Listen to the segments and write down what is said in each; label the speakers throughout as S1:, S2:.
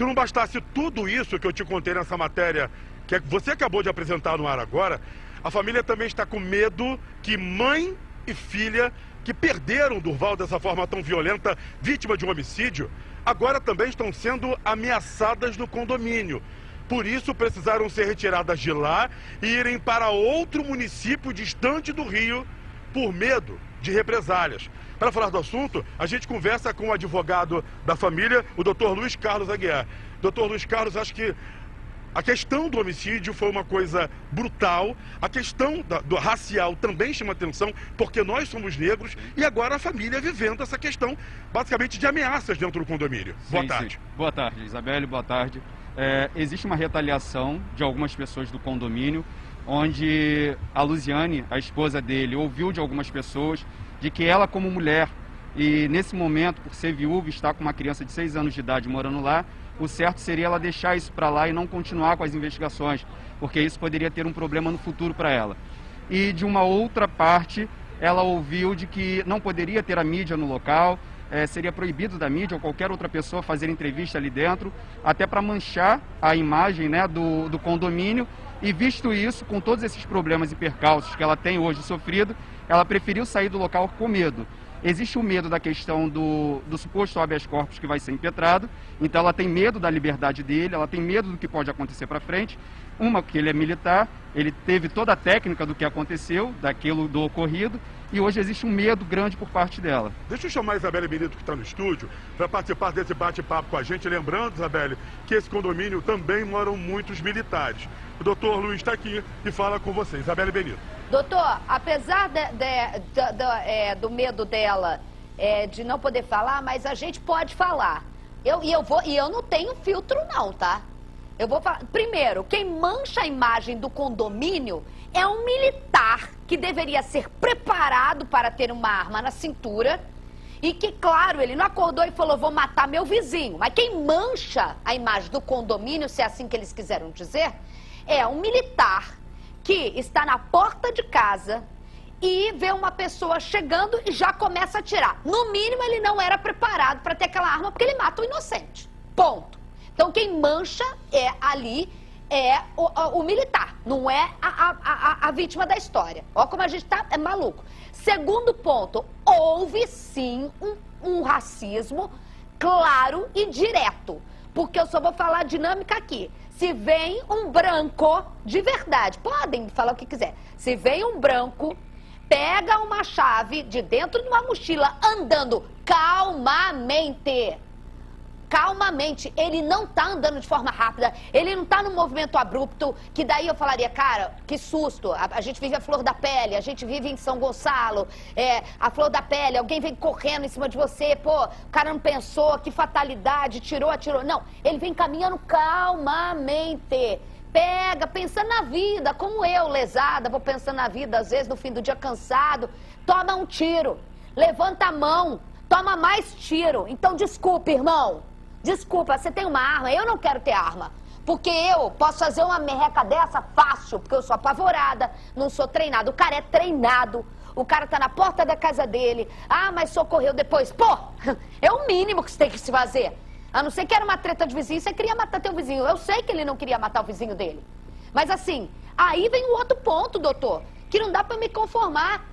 S1: Se não bastasse tudo isso que eu te contei nessa matéria, que você acabou de apresentar no ar agora, a família também está com medo que mãe e filha, que perderam Durval dessa forma tão violenta, vítima de um homicídio, agora também estão sendo ameaçadas no condomínio. Por isso, precisaram ser retiradas de lá e irem para outro município distante do Rio, por medo de represálias. Para falar do assunto, a gente conversa com o advogado da família, o Dr. Luiz Carlos Aguiar. Dr. Luiz Carlos, acho que a questão do homicídio foi uma coisa brutal, a questão do racial também chama atenção, porque nós somos negros e agora a família vivendo essa questão, basicamente, de ameaças dentro do condomínio. Boa tarde.
S2: Sim. Boa tarde, Isabelle, boa tarde. Existe uma retaliação de algumas pessoas do condomínio, onde a Luziane, a esposa dele, ouviu de algumas pessoas de que ela, como mulher, e nesse momento, por ser viúva, está com uma criança de 6 anos de idade morando lá, o certo seria ela deixar isso para lá e não continuar com as investigações, porque isso poderia ter um problema no futuro para ela. E de uma outra parte, ela ouviu de que não poderia ter a mídia no local, seria proibido da mídia ou qualquer outra pessoa fazer entrevista ali dentro, até para manchar a imagem, né, do condomínio. E visto isso, com todos esses problemas e percalços que ela tem hoje sofrido, ela preferiu sair do local com medo. Existe o medo da questão do suposto habeas corpus que vai ser impetrado, então ela tem medo da liberdade dele, ela tem medo do que pode acontecer para frente. Uma, porque ele é militar, ele teve toda a técnica do que aconteceu, daquilo do ocorrido, e hoje existe um medo grande por parte dela.
S1: Deixa eu chamar a Isabelle Benito, que está no estúdio, para participar desse bate-papo com a gente. Lembrando, Isabelle, que esse condomínio também moram muitos militares. O doutor Luiz está aqui e fala com você. Isabelle Benito.
S3: Doutor, apesar do medo dela de não poder falar, mas a gente pode falar. Eu não tenho filtro não, tá? Eu vou falar. Primeiro, quem mancha a imagem do condomínio é um militar que deveria ser preparado para ter uma arma na cintura e que, claro, ele não acordou e falou, vou matar meu vizinho. Mas quem mancha a imagem do condomínio, se é assim que eles quiseram dizer, é um militar que está na porta de casa e vê uma pessoa chegando e já começa a atirar. No mínimo, ele não era preparado para ter aquela arma, porque ele mata o inocente. Ponto. Então, quem mancha é o militar, não é a vítima da história. Olha como a gente tá maluco. Segundo ponto, houve sim um racismo claro e direto. Porque eu só vou falar a dinâmica aqui. Se vem um branco de verdade, podem falar o que quiser. Se vem um branco, pega uma chave de dentro de uma mochila andando calmamente. Calmamente, ele não tá andando de forma rápida, ele não tá num movimento abrupto, que daí eu falaria, cara, que susto, a gente vive a flor da pele, a gente vive em São Gonçalo, a flor da pele, alguém vem correndo em cima de você, pô, o cara não pensou, que fatalidade, atirou. Não, ele vem caminhando calmamente, pega, pensando na vida, como eu, lesada, vou pensando na vida, às vezes no fim do dia cansado, toma um tiro, levanta a mão, toma mais tiro, então desculpa, irmão. Desculpa, você tem uma arma? Eu não quero ter arma. Porque eu posso fazer uma merreca dessa fácil, porque eu sou apavorada, não sou treinado. O cara é treinado, o cara tá na porta da casa dele. Ah, mas socorreu depois. Pô, é o mínimo que você tem que se fazer. A não ser que era uma treta de vizinho, você queria matar teu vizinho. Eu sei que ele não queria matar o vizinho dele. Mas assim, aí vem o outro ponto, doutor, que não dá pra me conformar.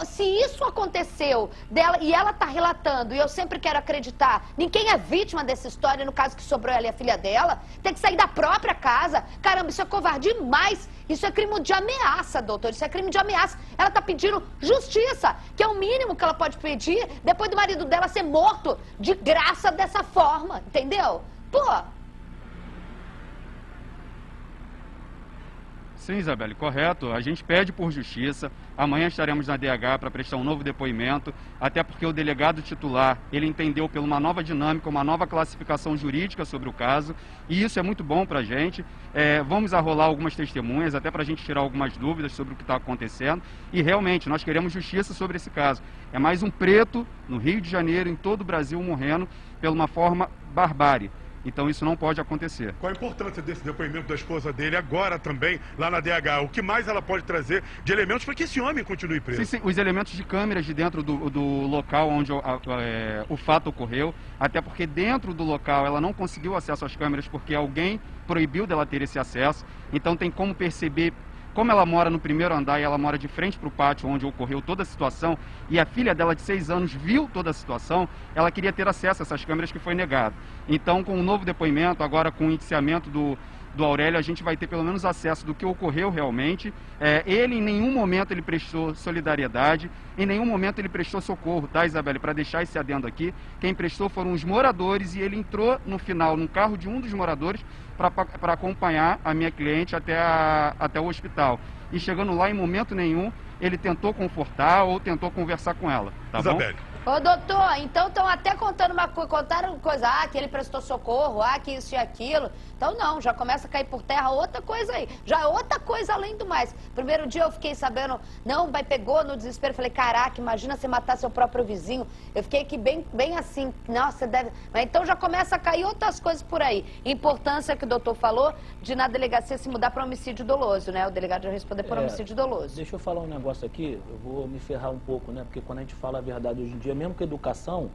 S3: Se isso aconteceu dela e ela está relatando, e eu sempre quero acreditar, ninguém é vítima dessa história, no caso que sobrou ela e a filha dela, tem que sair da própria casa. Caramba, isso é covardia demais. Isso é crime de ameaça, doutor, isso é crime de ameaça. Ela está pedindo justiça, que é o mínimo que ela pode pedir depois do marido dela ser morto de graça dessa forma, entendeu? Pô.
S2: Sim, Isabelle, correto. A gente pede por justiça. Amanhã estaremos na DH para prestar um novo depoimento, até porque o delegado titular, ele entendeu pela uma nova dinâmica, uma nova classificação jurídica sobre o caso, e isso é muito bom para a gente. Vamos arrolar algumas testemunhas, até para a gente tirar algumas dúvidas sobre o que está acontecendo, e realmente nós queremos justiça sobre esse caso. É mais um preto no Rio de Janeiro, em todo o Brasil, morrendo pela uma forma barbárie. Então isso não pode acontecer.
S1: Qual a importância desse depoimento da esposa dele agora também, lá na DH? O que mais ela pode trazer de elementos para que esse homem continue preso?
S2: Sim, os elementos de câmeras de dentro do local onde o fato ocorreu, até porque dentro do local ela não conseguiu acesso às câmeras porque alguém proibiu dela ter esse acesso, então tem como perceber. Como ela mora no primeiro andar e ela mora de frente para o pátio onde ocorreu toda a situação, e a filha dela de 6 anos viu toda a situação, ela queria ter acesso a essas câmeras que foi negado. Então, com o novo depoimento, agora com o indiciamento do Aurélio, a gente vai ter pelo menos acesso do que ocorreu realmente. Ele, em nenhum momento, ele prestou solidariedade, em nenhum momento ele prestou socorro, tá, Isabelle? Para deixar esse adendo aqui, quem prestou foram os moradores e ele entrou no final no carro de um dos moradores para acompanhar a minha cliente até o hospital. E chegando lá, em momento nenhum, ele tentou confortar ou tentou conversar com ela, tá
S1: Isabelle.
S2: bom?
S3: Ô, doutor, então estão até contando contaram coisa, que ele prestou socorro, que isso e aquilo. Então não, já começa a cair por terra outra coisa aí. Já é outra coisa além do mais. Primeiro dia eu fiquei sabendo, pegou no desespero. Falei, caraca, imagina você matar seu próprio vizinho. Eu fiquei aqui bem assim, nossa, deve... Mas então já começa a cair outras coisas por aí. Importância que o doutor falou de na delegacia se mudar para homicídio doloso, né? O delegado já responder por homicídio doloso.
S4: Deixa eu falar um negócio aqui, eu vou me ferrar um pouco, né? Porque quando a gente fala a verdade hoje em dia, mesmo com educação,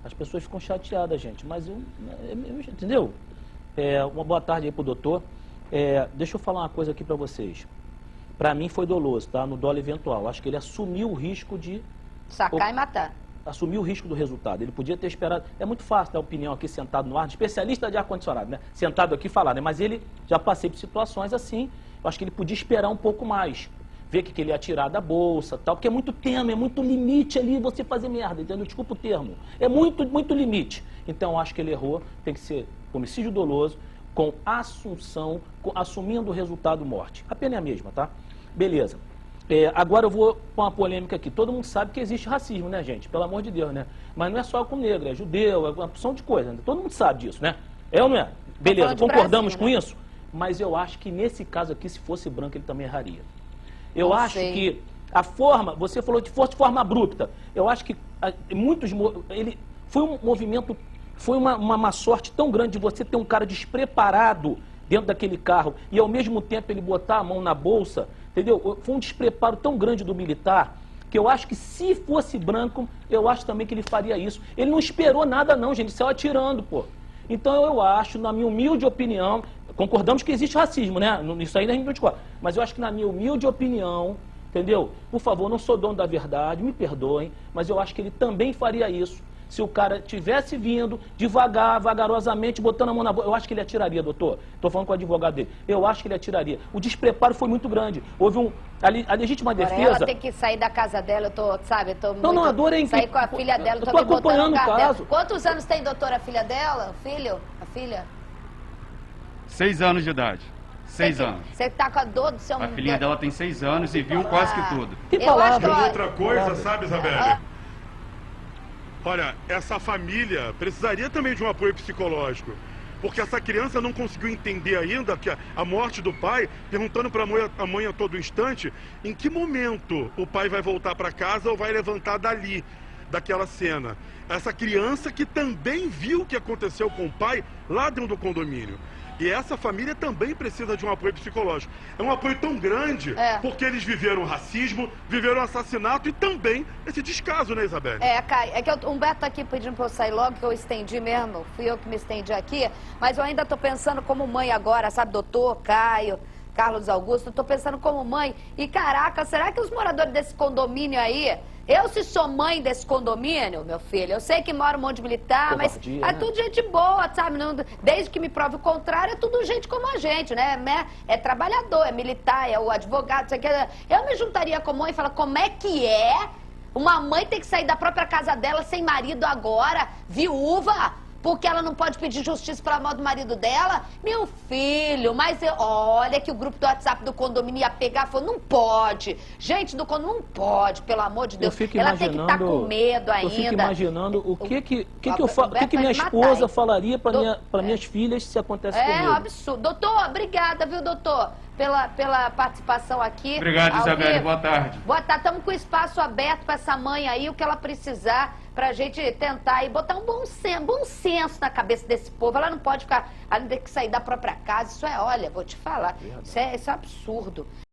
S4: as pessoas ficam chateadas, gente. Mas entendeu? Uma boa tarde aí pro doutor. Deixa eu falar uma coisa aqui para vocês. Para mim foi doloso, tá? No dolo eventual. Acho que ele assumiu o risco de...
S3: Sacar e matar.
S4: Assumiu o risco do resultado. Ele podia ter esperado... É muito fácil dar opinião aqui sentado no ar, de especialista de ar-condicionado, né? Sentado aqui falar, né? Mas ele já passei por situações assim. Eu acho que ele podia esperar um pouco mais. Ver que ele ia tirar da bolsa, tal, porque é muito termo, é muito limite ali você fazer merda, entendeu? Desculpa o termo. É muito, muito limite. Então, eu acho que ele errou, tem que ser homicídio doloso, com assumindo o resultado morte. A pena é a mesma, tá? Beleza. Agora eu vou com uma polêmica aqui. Todo mundo sabe que existe racismo, né, gente? Pelo amor de Deus, né? Mas não é só com negro, é judeu, é uma opção de coisa. Né? Todo mundo sabe disso, né? É ou não é? Beleza, concordamos com isso? Mas eu acho que nesse caso aqui, se fosse branco, ele também erraria. Eu acho que a forma, você falou de forma abrupta, eu acho que ele foi um movimento, foi uma má sorte tão grande de você ter um cara despreparado dentro daquele carro e ao mesmo tempo ele botar a mão na bolsa, entendeu? Foi um despreparo tão grande do militar que eu acho que se fosse branco, eu acho também que ele faria isso. Ele não esperou nada não, gente, ele saiu atirando, pô. Então eu acho, na minha humilde opinião, concordamos que existe racismo, né? Isso aí a gente não discorda. Mas eu acho que na minha humilde opinião, entendeu? Por favor, não sou dono da verdade, me perdoem, mas eu acho que ele também faria isso. Se o cara tivesse vindo devagar, vagarosamente, botando a mão na boca, eu acho que ele atiraria, doutor. Estou falando com o advogado dele. Eu acho que ele atiraria. O despreparo foi muito grande. Houve a legítima defesa...
S3: Ela tem que sair da casa dela, eu tô
S4: Não, a dor é
S3: sair com a filha dela,
S4: eu tô acompanhando o caso.
S3: Quantos anos tem, doutora, a filha dela? O filho? A filha?
S2: 6 anos de idade. 6 anos.
S3: Você tá com a dor do seu...
S2: A filhinha dela tem 6 anos e viu quase que tudo.
S3: Eu acho que...
S1: Outra coisa, sabe, Isabelle? Olha, essa família precisaria também de um apoio psicológico. Porque essa criança não conseguiu entender ainda que a morte do pai, perguntando para a mãe a todo instante, em que momento o pai vai voltar para casa ou vai levantar dali, daquela cena. Essa criança que também viu o que aconteceu com o pai lá dentro do condomínio. E essa família também precisa de um apoio psicológico. É um apoio tão grande, porque eles viveram racismo, viveram assassinato e também esse descaso, né, Isabelle?
S3: Caio, é que o Humberto tá aqui pedindo pra eu sair logo, que eu estendi mesmo, fui eu que me estendi aqui, mas eu ainda tô pensando como mãe agora, sabe, doutor, Caio, Carlos Augusto, tô pensando como mãe, e caraca, será que os moradores desse condomínio aí, se sou mãe desse condomínio, meu filho, eu sei que mora um monte de militar, mas é tudo gente boa, sabe? Não, desde que me prove o contrário, é tudo gente como a gente, né? É trabalhador, é militar, é o advogado, isso aqui. Eu me juntaria com a mãe e falar, como é que uma mãe tem que sair da própria casa dela sem marido agora, viúva? Porque ela não pode pedir justiça pela morte do marido dela? Meu filho, mas olha que o grupo do WhatsApp do condomínio ia pegar e falou, não pode. Gente do condomínio, não pode, pelo amor de Deus. Ela tem que estar com medo ainda.
S4: Eu fico imaginando o que minha esposa falaria para minhas filhas se acontece comigo.
S3: É um absurdo. Doutor, obrigada, viu, doutor? Pela participação aqui.
S2: Obrigado, Isabelle. Boa tarde.
S3: Boa tarde. Estamos com o espaço aberto para essa mãe aí, o que ela precisar, pra gente tentar e botar um bom senso na cabeça desse povo. Ela não pode ficar, ela tem que sair da própria casa. Isso é, olha, vou te falar, isso é absurdo.